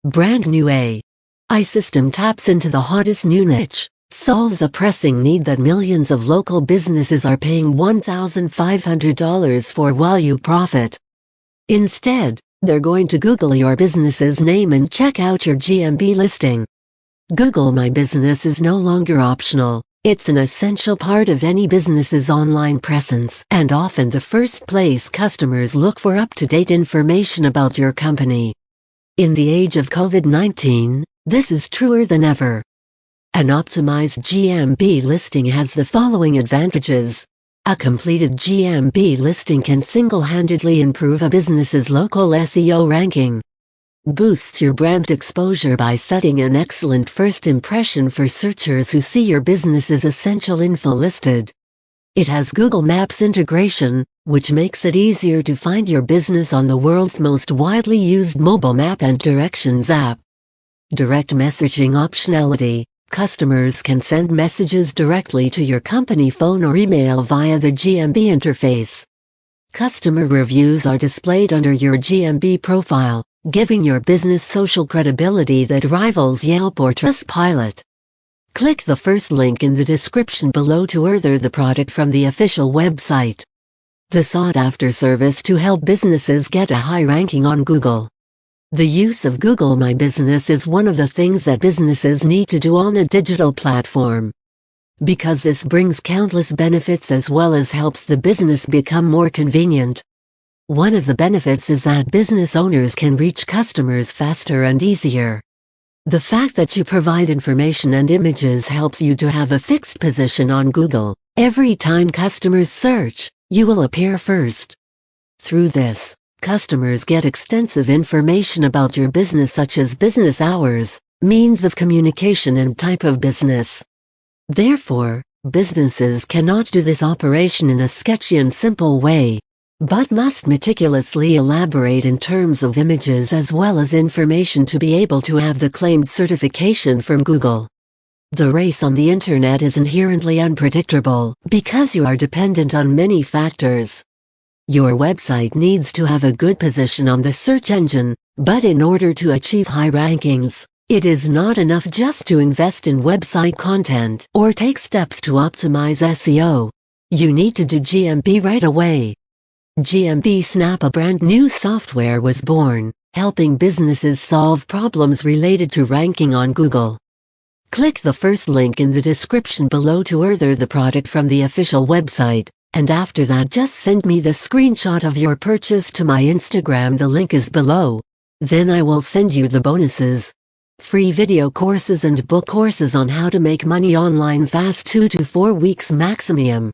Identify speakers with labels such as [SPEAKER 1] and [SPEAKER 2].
[SPEAKER 1] Brand new AI system taps into the hottest new niche, solves a pressing need that millions of local businesses are paying $1,500 for while you profit. Instead, they're going to Google your business's name and check out your GMB listing. Google My Business is no longer optional. It's an essential part of any business's online presence and often the first place customers look for up-to-date information about your company. In the age of COVID-19, this is truer than ever. An optimized GMB listing has the following advantages. A completed GMB listing can single-handedly improve a business's local SEO ranking. Boosts your brand exposure by setting an excellent first impression for searchers who see your business's essential info listed. It has Google Maps integration, which makes it easier to find your business on the world's most widely used mobile map and directions app. Direct messaging optionality. Customers can send messages directly to your company phone or email via the GMB interface. Customer reviews are displayed under your GMB profile, giving your business social credibility that rivals Yelp or Trustpilot. Click the first link in the description below to order the product from the official website. The sought-after service to help businesses get a high ranking on Google. The use of Google My Business is one of the things that businesses need to do on a digital platform. Because this brings countless benefits as well as helps the business become more convenient. One of the benefits is that business owners can reach customers faster and easier. The fact that you provide information and images helps you to have a fixed position on Google. Every time customers search, you will appear first. Through this, customers get extensive information about your business such as business hours, means of communication and type of business. Therefore, businesses cannot do this operation in a sketchy and simple way, but must meticulously elaborate in terms of images as well as information to be able to have the claimed certification from Google. The race on the internet is inherently unpredictable because you are dependent on many factors. Your website needs to have a good position on the search engine, but in order to achieve high rankings, it is not enough just to invest in website content or take steps to optimize SEO. You need to do GMB right away. GMB Snap, a brand new software, was born, helping businesses solve problems related to ranking on Google. Click the first link in the description below to order the product from the official website, and after that just send me the screenshot of your purchase to my Instagram. The link is below. Then I will send you the bonuses. Free video courses and book courses on how to make money online fast, 2 to 4 weeks maximum.